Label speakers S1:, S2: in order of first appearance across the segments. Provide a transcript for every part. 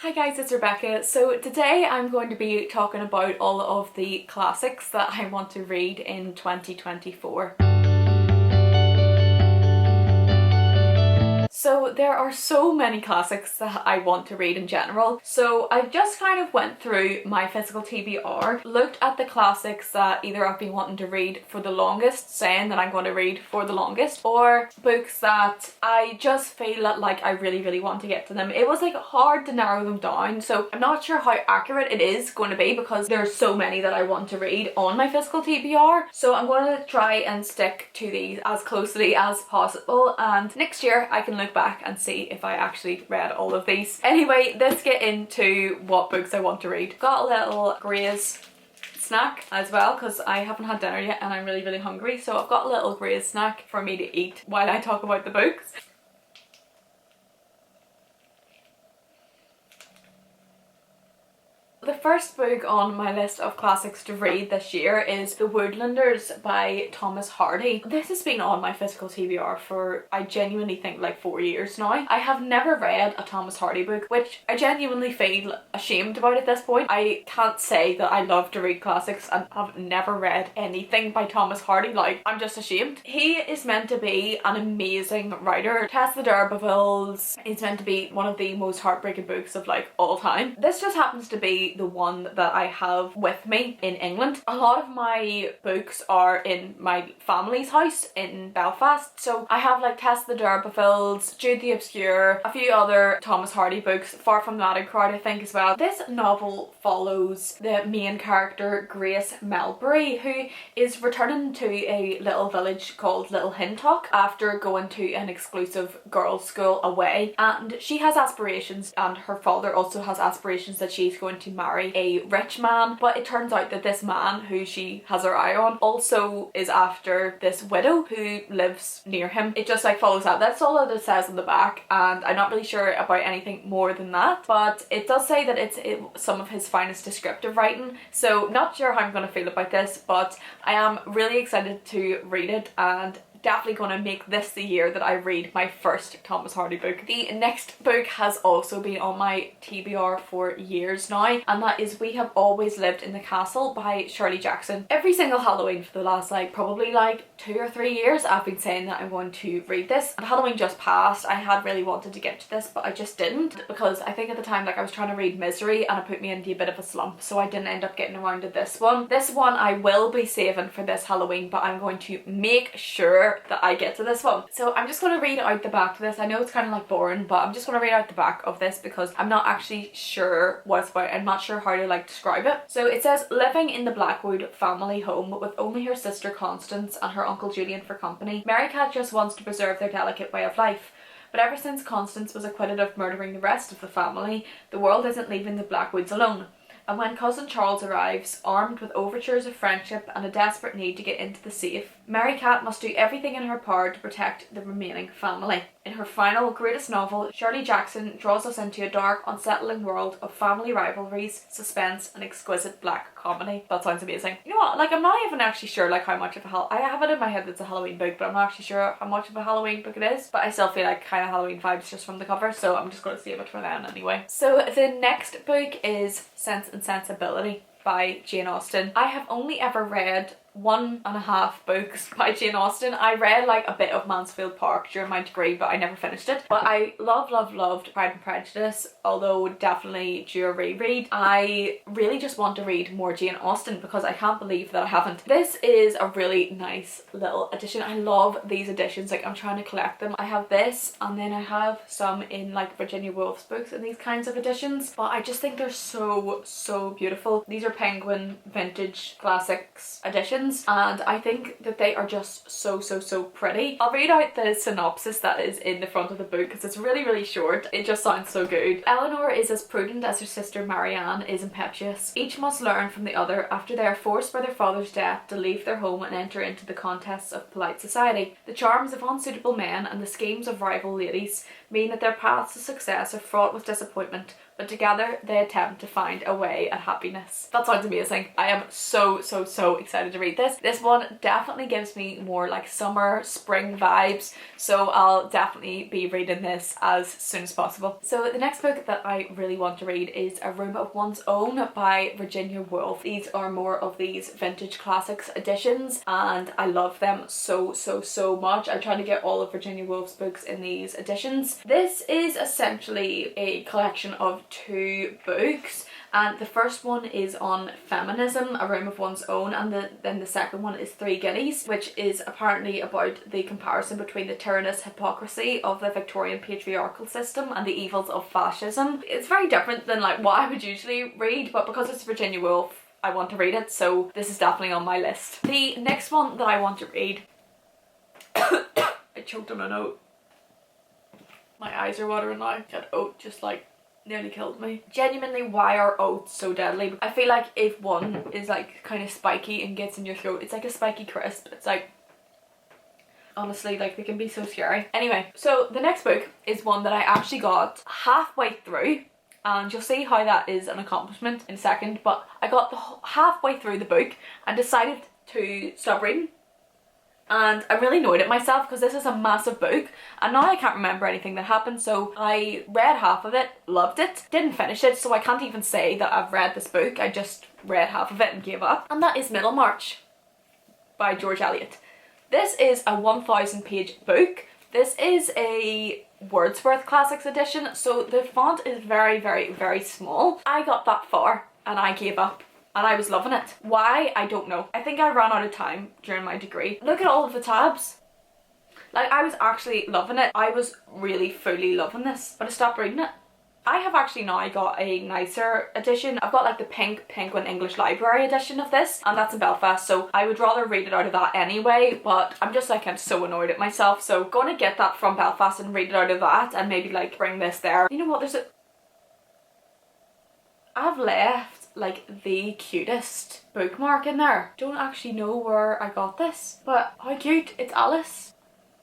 S1: Hi guys, it's Rebecca. So today I'm going to be talking about all of the classics that I want to read in 2024. So there are so many classics that I want to read in general. So I've just kind of went through my physical TBR, looked at the classics that either I've been wanting to read for the longest, saying that I'm going to read for the longest, or books that I just feel like I really want to get to them. It was like hard to narrow them down, so I'm not sure how accurate it is going to be because there's so many that I want to read on my physical TBR. So I'm going to try and stick to these as closely as possible, and next year I can look back and see if I actually read all of these. Anyway, let's get into what books I want to read. Got a little Grey's snack as well because I haven't had dinner yet and I'm really hungry, so I've got a little Grey's snack for me to eat while I talk about the books. The first book on my list of classics to read this year is The Woodlanders by Thomas Hardy. This has been on my physical TBR for, I genuinely think, like 4 years now. I have never read a Thomas Hardy book, which I genuinely feel ashamed about at this point. I can't say that I love to read classics and have never read anything by Thomas Hardy. Like, I'm just ashamed. He is meant to be an amazing writer. Tess the D'Urbervilles is meant to be one of the most heartbreaking books of like all time. This just happens to be the one that I have with me in England. A lot of my books are in my family's house in Belfast, so I have like Tess the D'Urbervilles, Jude the Obscure, a few other Thomas Hardy books, Far From the Madding Crowd I think as well. This novel follows the main character Grace Melbury, who is returning to a little village called Little Hintock after going to an exclusive girls' school away, and she has aspirations, and her father also has aspirations that she's going to marry a rich man, but it turns out that this man who she has her eye on also is after this widow who lives near him. It just like follows that. That's all that it says on the back, and I'm not really sure about anything more than that, but it does say that it's some of his finest descriptive writing, so not sure how I'm going to feel about this, but I am really excited to read it and definitely going to make this the year that I read my first Thomas Hardy book. The next book has also been on my TBR for years now, and that is We Have Always Lived in the Castle by Shirley Jackson. Every single Halloween for the last probably 2 or 3 years I've been saying that I'm going to read this, and Halloween just passed. I had really wanted to get to this but I just didn't, because I think at the time I was trying to read Misery and it put me into a bit of a slump, so I didn't end up getting around to this one. This one I will be saving for this Halloween, but I'm going to make sure that I get to this one. So I'm just going to read out the back of this. I know it's kind of boring, but I'm just going to read out the back of this because I'm not actually sure what it's about. I'm not sure how to describe it. So it says, living in the Blackwood family home with only her sister Constance and her uncle Julian for company, Mary Cat just wants to preserve their delicate way of life. But ever since Constance was acquitted of murdering the rest of the family, the world isn't leaving the Blackwoods alone. And when cousin Charles arrives, armed with overtures of friendship and a desperate need to get into the safe, Mary Cat must do everything in her power to protect the remaining family. In her final, greatest novel, Shirley Jackson draws us into a dark, unsettling world of family rivalries, suspense, and exquisite black comedy. That sounds amazing. You know what, I'm not even actually sure how much of I have it in my head that it's a Halloween book, but I'm not actually sure how much of a Halloween book it is. But I still feel kind of Halloween vibes just from the cover, so I'm just going to save it for then anyway. So the next book is Sense and Sensibility by Jane Austen. I have only ever read 1.5 books by Jane Austen. I read a bit of Mansfield Park during my degree, but I never finished it. But I loved Pride and Prejudice, although definitely due a reread. I really just want to read more Jane Austen because I can't believe that I haven't. This is a really nice little edition. I love these editions. I'm trying to collect them. I have this, and then I have some in Virginia Woolf's books in these kinds of editions, but I just think they're so beautiful. These are Penguin Vintage Classics editions, and I think that they are just so pretty. I'll read out the synopsis that is in the front of the book because it's really short. It just sounds so good. Eleanor is as prudent as her sister Marianne is impetuous. Each must learn from the other after they are forced by their father's death to leave their home and enter into the contests of polite society. The charms of unsuitable men and the schemes of rival ladies mean that their paths to success are fraught with disappointment, but together they attempt to find a way at happiness. That sounds amazing. I am so excited to read this. This one definitely gives me more like summer, spring vibes, so I'll definitely be reading this as soon as possible. So the next book that I really want to read is A Room of One's Own by Virginia Woolf. These are more of these vintage classics editions and I love them so much. I'm trying to get all of Virginia Woolf's books in these editions. This is essentially a collection of 2 books, and the first one is on feminism, A Room of One's Own, and then the second one is 3 Guineas, which is apparently about the comparison between the tyrannous hypocrisy of the Victorian patriarchal system and the evils of fascism. It's very different than like what I would usually read, but because it's Virginia Woolf, I want to read it, so this is definitely on my list. The next one that I want to read I choked on a note. My eyes are watering now. That oat just like nearly killed me. Genuinely, why are oats so deadly? I feel like if one is like kind of spiky and gets in your throat, it's like a spiky crisp. It's like, honestly, like they can be so scary. Anyway, so the next book is one that I actually got halfway through, and you'll see how that is an accomplishment in a second, but I got halfway through the book and decided to stop reading. And I'm really annoyed at myself because this is a massive book and now I can't remember anything that happened, so I read half of it, loved it, didn't finish it, so I can't even say that I've read this book. I just read half of it and gave up. And that is Middlemarch by George Eliot. This is a 1,000 page book. This is a Wordsworth Classics edition, so the font is very small. I got that far and I gave up. And I was loving it. Why? I don't know. I think I ran out of time during my degree. Look at all of the tabs. Like, I was actually loving it. I was really fully loving this, but I stopped reading it. I have actually now got a nicer edition. I've got like the pink Penguin English Library edition of this, and that's in Belfast, so I would rather read it out of that anyway, but I'm just like, I'm so annoyed at myself, so gonna get that from Belfast and read it out of that and maybe like bring this there. You know what, I've left like the cutest bookmark in there. Don't actually know where I got this, but how cute. It's Alice.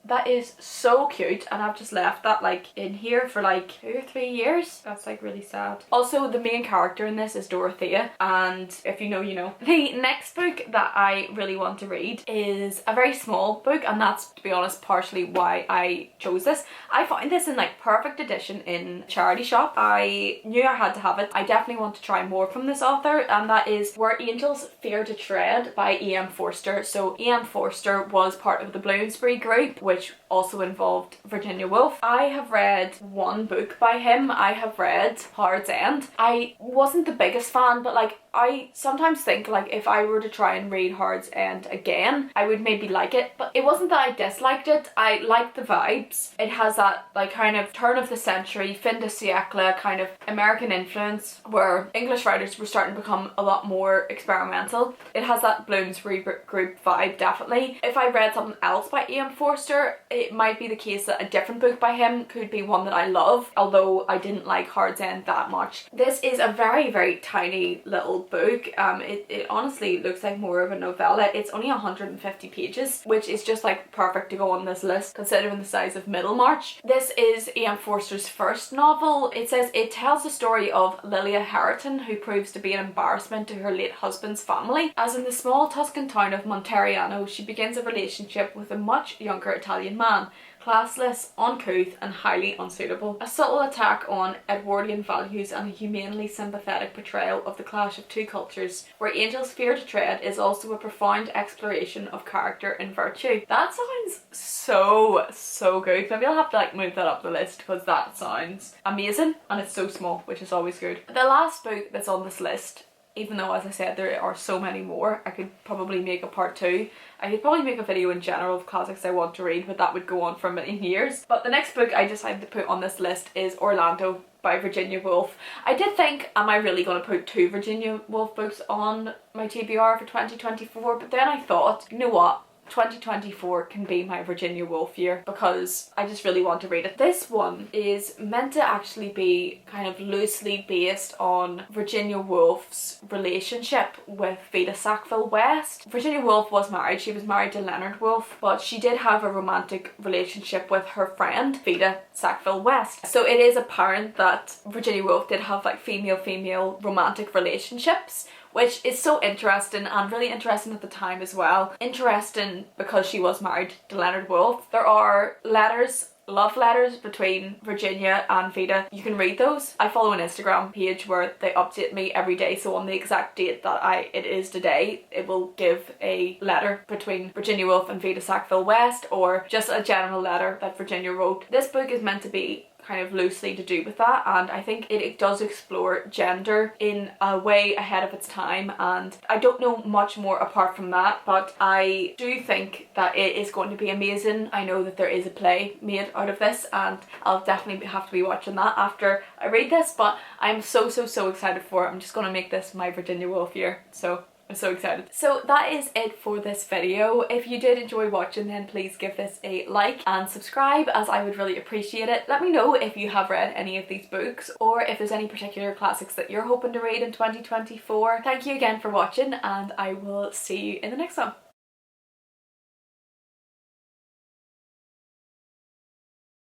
S1: That is so cute, and I've just left that like in here for like 2 or 3 years. That's like really sad. Also, the main character in this is Dorothea, and if you know, you know. The next book that I really want to read is a very small book, and that's, to be honest, partially why I chose this. I found this in like perfect edition in a charity shop. I knew I had to have it. I definitely want to try more from this author, and that is Where Angels Fear to Tread by E.M. Forster. So E.M. Forster was part of the Bloomsbury group, which also involved Virginia Woolf. I have read 1 book by him. I have read Howards End. I wasn't the biggest fan, but like I sometimes think like if I were to try and read Howards End again, I would maybe like it, but it wasn't that I disliked it. I liked the vibes. It has that like kind of turn of the century, fin de siècle kind of American influence where English writers were starting to become a lot more experimental. It has that Bloomsbury group vibe, definitely. If I read something else by E.M. Forster, it might be the case that a different book by him could be one that I love, although I didn't like Howards End that much. This is a very tiny little book. It honestly looks like more of a novella. It's only 150 pages, which is just like perfect to go on this list considering the size of Middlemarch. This is E.M. Forster's first novel. It says it tells the story of Lilia Hareton, who proves to be an embarrassment to her late husband's family. As in the small Tuscan town of Monteriano, she begins a relationship with a much younger Italian man, classless, uncouth and highly unsuitable. A subtle attack on Edwardian values and a humanely sympathetic portrayal of the clash of 2 cultures. Where Angels Fear to Tread is also a profound exploration of character and virtue. That sounds so good. Maybe I'll have to like move that up the list because that sounds amazing, and it's so small, which is always good. The last book that's on this list, even though as I said there are so many more, I could probably make a part 2. I could probably make a video in general of classics I want to read, but that would go on for a million years. But the next book I decided to put on this list is Orlando by Virginia Woolf. I did think, am I really going to put 2 Virginia Woolf books on my TBR for 2024? But then I thought, you know what? 2024 can be my Virginia Woolf year because I just really want to read it. This one is meant to actually be kind of loosely based on Virginia Woolf's relationship with Vita Sackville West. Virginia Woolf was married. She was married to Leonard Woolf, but she did have a romantic relationship with her friend Vita Sackville West. So it is apparent that Virginia Woolf did have like female-female romantic relationships, which is so interesting and really interesting at the time as well. Interesting because she was married to Leonard Woolf. There are letters, love letters between Virginia and Vita. You can read those. I follow an Instagram page where they update me every day, so on the exact date that it is today, it will give a letter between Virginia Woolf and Vita Sackville West, or just a general letter that Virginia wrote. This book is meant to be kind of loosely to do with that, and I think it does explore gender in a way ahead of its time, and I don't know much more apart from that, but I do think that it is going to be amazing. I know that there is a play made out of this, and I'll definitely have to be watching that after I read this, but I'm so excited for it. I'm just going to make this my Virginia Woolf year, so I'm so excited. So that is it for this video. If you did enjoy watching, then please give this a like and subscribe, as I would really appreciate it. Let me know if you have read any of these books, or if there's any particular classics that you're hoping to read in 2024. Thank you again for watching, and I will see you in the next one.